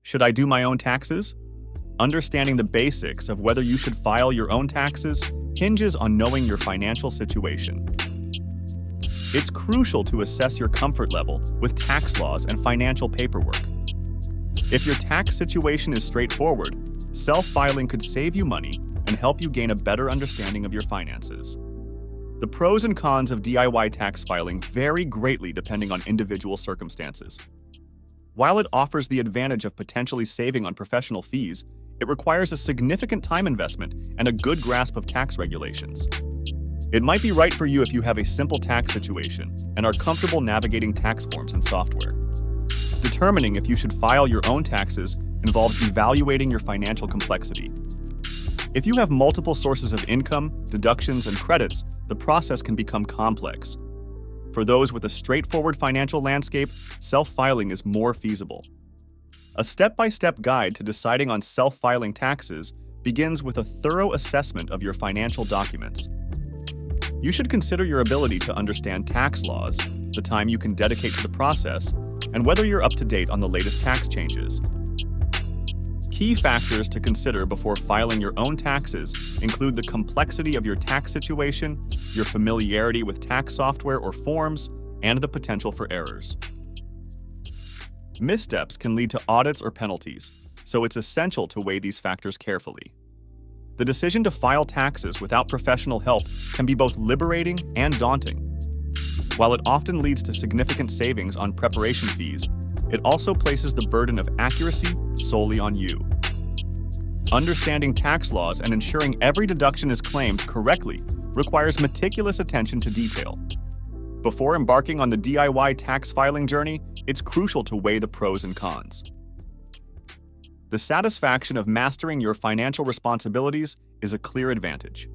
Should I do my own taxes? Understanding the basics of whether you should file your own taxes hinges on knowing your financial situation. It's crucial to assess your comfort level with tax laws and financial paperwork. If your tax situation is straightforward, self-filing could save you money and help you gain a better understanding of your finances. The pros and cons of DIY tax filing vary greatly depending on individual circumstances. While it offers the advantage of potentially saving on professional fees, it requires a significant time investment and a good grasp of tax regulations. It might be right for you if you have a simple tax situation and are comfortable navigating tax forms and software. Determining if you should file your own taxes involves evaluating your financial complexity. If you have multiple sources of income, deductions, and credits, the process can become complex. For those with a straightforward financial landscape, self-filing is more feasible. A step-by-step guide to deciding on self-filing taxes begins with a thorough assessment of your financial documents. You should consider your ability to understand tax laws, the time you can dedicate to the process, and whether you're up to date on the latest tax changes. Key factors to consider before filing your own taxes include the complexity of your tax situation, your familiarity with tax software or forms, and the potential for errors. Missteps can lead to audits or penalties, so it's essential to weigh these factors carefully. The decision to file taxes without professional help can be both liberating and daunting. While it often leads to significant savings on preparation fees, it also places the burden of accuracy solely on you. Understanding tax laws and ensuring every deduction is claimed correctly requires meticulous attention to detail. Before embarking on the DIY tax filing journey, it's crucial to weigh the pros and cons. The satisfaction of mastering your financial responsibilities is a clear advantage.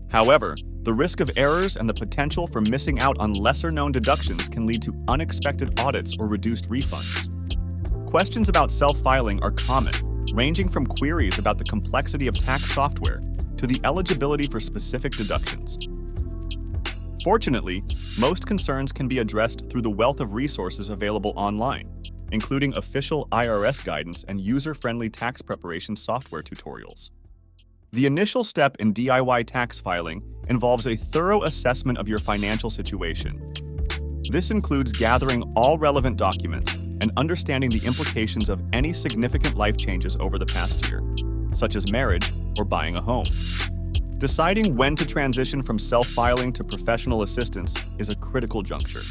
However, the risk of errors and the potential for missing out on lesser-known deductions can lead to unexpected audits or reduced refunds. Questions about self-filing are common, ranging from queries about the complexity of tax software to the eligibility for specific deductions. Fortunately, most concerns can be addressed through the wealth of resources available online, including official IRS guidance and user-friendly tax preparation software tutorials. The initial step in DIY tax filing involves a thorough assessment of your financial situation. This includes gathering all relevant documents and understanding the implications of any significant life changes over the past year, such as marriage or buying a home. Deciding when to transition from self-filing to professional assistance is a critical juncture.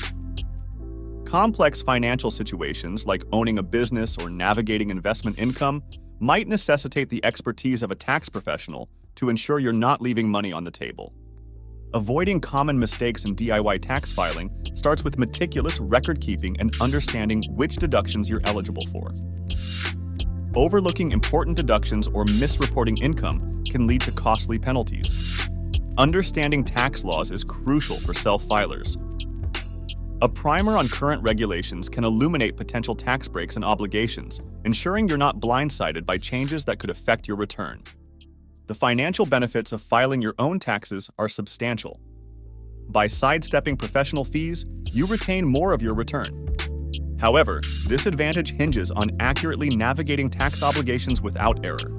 Complex financial situations like owning a business or navigating investment income might necessitate the expertise of a tax professional to ensure you're not leaving money on the table. Avoiding common mistakes in DIY tax filing starts with meticulous record-keeping and understanding which deductions you're eligible for. Overlooking important deductions or misreporting income can lead to costly penalties. Understanding tax laws is crucial for self-filers. A primer on current regulations can illuminate potential tax breaks and obligations, ensuring you're not blindsided by changes that could affect your return. The financial benefits of filing your own taxes are substantial. By sidestepping professional fees, you retain more of your return. However, this advantage hinges on accurately navigating tax obligations without error.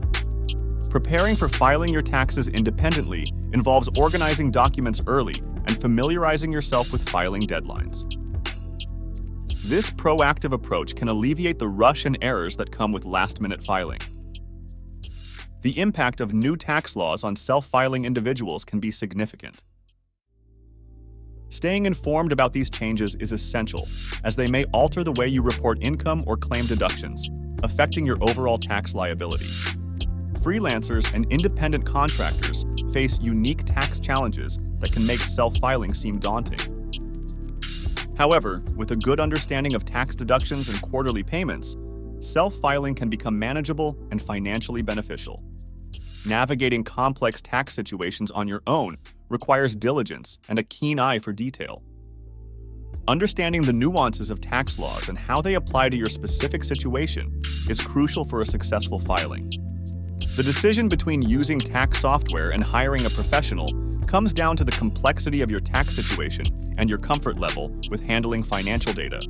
Preparing for filing your taxes independently involves organizing documents early and familiarizing yourself with filing deadlines. This proactive approach can alleviate the rush and errors that come with last-minute filing. The impact of new tax laws on self-filing individuals can be significant. Staying informed about these changes is essential, as they may alter the way you report income or claim deductions, affecting your overall tax liability. Freelancers and independent contractors face unique tax challenges that can make self-filing seem daunting. However, with a good understanding of tax deductions and quarterly payments, self-filing can become manageable and financially beneficial. Navigating complex tax situations on your own requires diligence and a keen eye for detail. Understanding the nuances of tax laws and how they apply to your specific situation is crucial for a successful filing. The decision between using tax software and hiring a professional comes down to the complexity of your tax situation and your comfort level with handling financial data.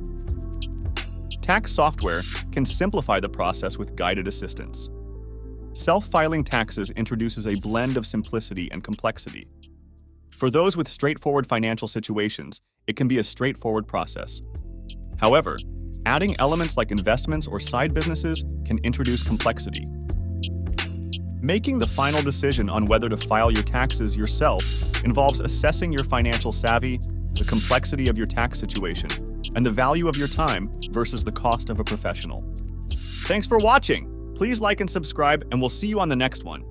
Tax software can simplify the process with guided assistance. Self-filing taxes introduces a blend of simplicity and complexity. For those with straightforward financial situations, it can be a straightforward process. However, adding elements like investments or side businesses can introduce complexity. Making the final decision on whether to file your taxes yourself involves assessing your financial savvy, the complexity of your tax situation, and the value of your time versus the cost of a professional. Thanks for watching! Please like and subscribe, and we'll see you on the next one.